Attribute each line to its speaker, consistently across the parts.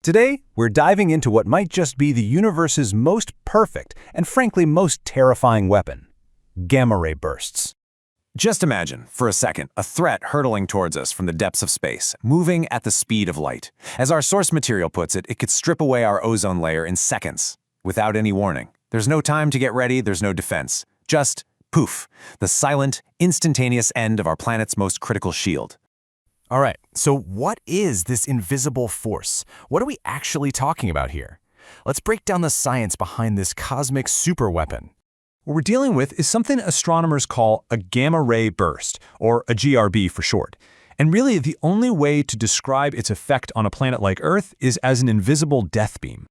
Speaker 1: Today, we're diving into what might just be the universe's most perfect and frankly most terrifying weapon: gamma-ray bursts. Just imagine, for a second, a threat hurtling towards us from the depths of space, moving at the speed of light. As our source material puts it, it could strip away our ozone layer in seconds, without any warning. There's no time to get ready, there's no defense. Just poof, the silent, instantaneous end of our planet's most critical shield.
Speaker 2: All right, so what is this invisible force? What are we actually talking about here? Let's break down the science behind this cosmic superweapon.
Speaker 1: What we're dealing with is something astronomers call a gamma-ray burst, or a GRB for short. And really, the only way to describe its effect on a planet like Earth is as an invisible death beam.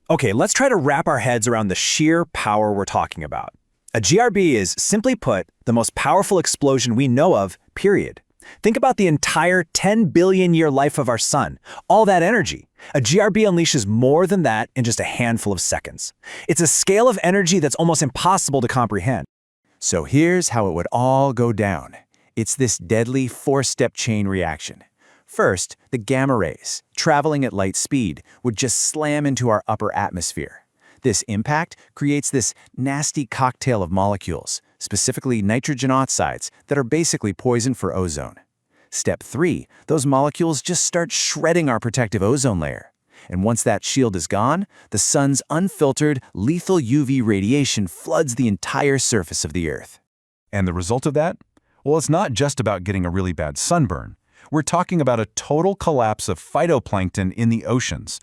Speaker 3: Okay, let's try to wrap our heads around the sheer power we're talking about. A GRB is, simply put, the most powerful explosion we know of, period. Think about the entire 10 billion year life of our sun. All that energy. A GRB unleashes more than that in just a handful of seconds. It's a scale of energy that's almost impossible to comprehend.
Speaker 4: So here's how it would all go down. It's this deadly four-step chain reaction. First, the gamma rays, traveling at light speed, would just slam into our upper atmosphere. This impact creates this nasty cocktail of molecules, specifically nitrogen oxides, that are basically poison for ozone. Step 3, those molecules just start shredding our protective ozone layer. And once that shield is gone, the sun's unfiltered, lethal UV radiation floods the entire surface of the Earth.
Speaker 1: And the result of that? Well, it's not just about getting a really bad sunburn. We're talking about a total collapse of phytoplankton in the oceans.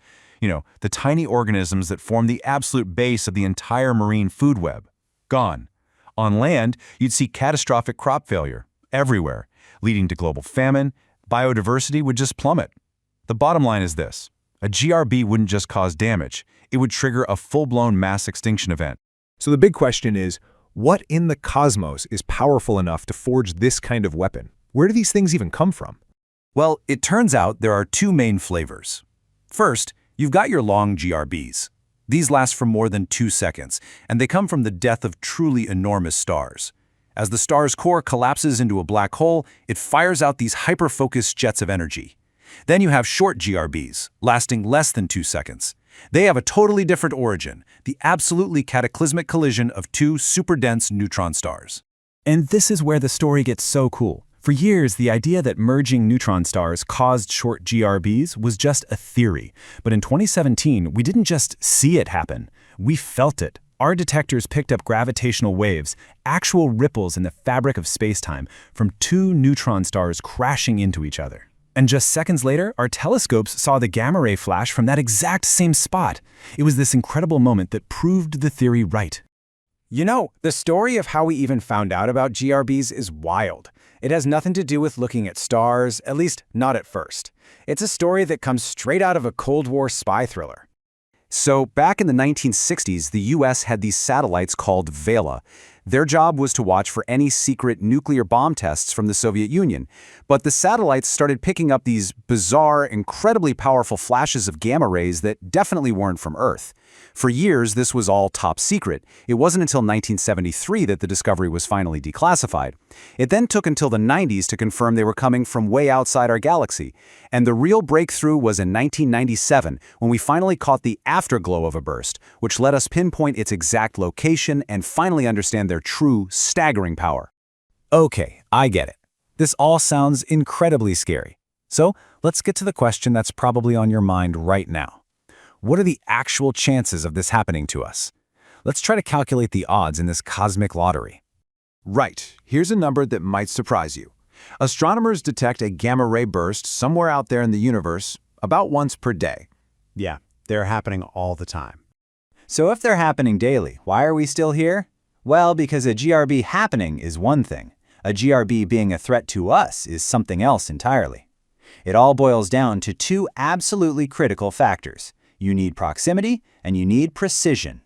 Speaker 1: The tiny organisms that form the absolute base of the entire marine food web. Gone. On land, you'd see catastrophic crop failure everywhere, leading to global famine. Biodiversity would just plummet. The bottom line is this: a GRB wouldn't just cause damage, it would trigger a full-blown mass extinction event.
Speaker 5: So the big question is, what in the cosmos is powerful enough to forge this kind of weapon? Where do these things even come from?
Speaker 1: Well, it turns out there are two main flavors. First, you've got your long GRBs. These last for more than 2 seconds, and they come from the death of truly enormous stars. As the star's core collapses into a black hole, it fires out these hyper-focused jets of energy. Then you have short GRBs, lasting less than 2 seconds. They have a totally different origin, the absolutely cataclysmic collision of two super-dense neutron stars.
Speaker 2: And this is where the story gets so cool. For years, the idea that merging neutron stars caused short GRBs was just a theory. But in 2017, we didn't just see it happen, we felt it. Our detectors picked up gravitational waves, actual ripples in the fabric of space-time, from two neutron stars crashing into each other. And just seconds later, our telescopes saw the gamma-ray flash from that exact same spot. It was this incredible moment that proved the theory right.
Speaker 3: The story of how we even found out about GRBs is wild. It has nothing to do with looking at stars, at least not at first. It's a story that comes straight out of a Cold War spy thriller.
Speaker 4: So back in the 1960s, the US had these satellites called Vela. Their job was to watch for any secret nuclear bomb tests from the Soviet Union. But the satellites started picking up these bizarre, incredibly powerful flashes of gamma rays that definitely weren't from Earth. For years, this was all top secret. It wasn't until 1973 that the discovery was finally declassified. It then took until the 90s to confirm they were coming from way outside our galaxy. And the real breakthrough was in 1997, when we finally caught the afterglow of a burst, which let us pinpoint its exact location and finally understand their true, staggering power.
Speaker 3: Okay, I get it. This all sounds incredibly scary. So let's get to the question that's probably on your mind right now. What are the actual chances of this happening to us? Let's try to calculate the odds in this cosmic lottery.
Speaker 4: Right, here's a number that might surprise you. Astronomers detect a gamma-ray burst somewhere out there in the universe about once per day.
Speaker 3: Yeah, they're happening all the time. So if they're happening daily, why are we still here? Well, because a GRB happening is one thing. A GRB being a threat to us is something else entirely. It all boils down to two absolutely critical factors. You need proximity, and you need precision.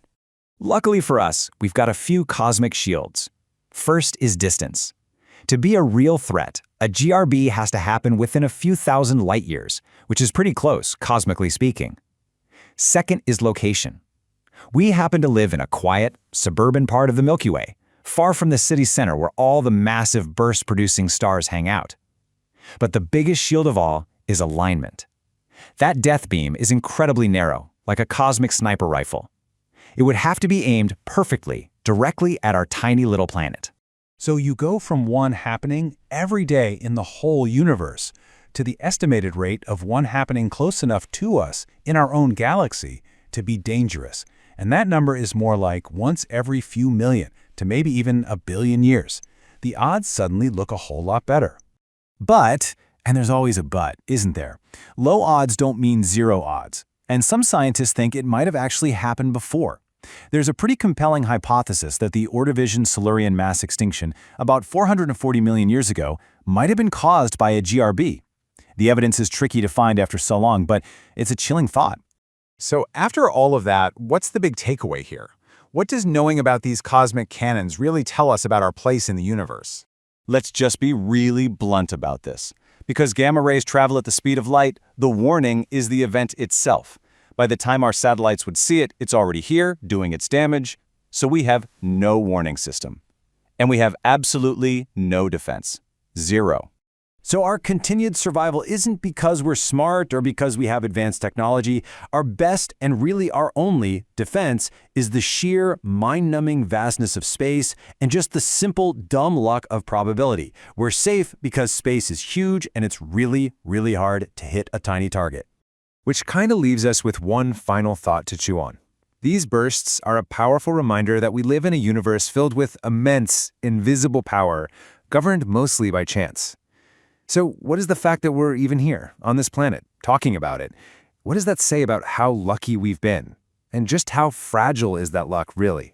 Speaker 3: Luckily for us, we've got a few cosmic shields. First is distance. To be a real threat, a GRB has to happen within a few thousand light years, which is pretty close, cosmically speaking. Second is location. We happen to live in a quiet, suburban part of the Milky Way, far from the city center where all the massive burst-producing stars hang out. But the biggest shield of all is alignment. That death beam is incredibly narrow, like a cosmic sniper rifle. It would have to be aimed perfectly, directly at our tiny little planet.
Speaker 2: So you go from one happening every day in the whole universe to the estimated rate of one happening close enough to us in our own galaxy to be dangerous. And that number is more like once every few million to maybe even a billion years. The odds suddenly look a whole lot better.
Speaker 1: But, and there's always a but, isn't there? Low odds don't mean zero odds. And some scientists think it might have actually happened before. There's a pretty compelling hypothesis that the Ordovician-Silurian mass extinction about 440 million years ago might have been caused by a GRB. The evidence is tricky to find after so long, but it's a chilling thought.
Speaker 4: So after all of that, what's the big takeaway here? What does knowing about these cosmic cannons really tell us about our place in the universe?
Speaker 1: Let's just be really blunt about this. Because gamma rays travel at the speed of light, the warning is the event itself. By the time our satellites would see it, it's already here, doing its damage, so we have no warning system. And we have absolutely no defense. Zero.
Speaker 3: So our continued survival isn't because we're smart or because we have advanced technology. Our best and really our only defense is the sheer mind-numbing vastness of space and just the simple dumb luck of probability. We're safe because space is huge and it's really, really hard to hit a tiny target.
Speaker 5: Which kind of leaves us with one final thought to chew on. These bursts are a powerful reminder that we live in a universe filled with immense, invisible power, governed mostly by chance. So what is the fact that we're even here, on this planet, talking about it? What does that say about how lucky we've been? And just how fragile is that luck, really?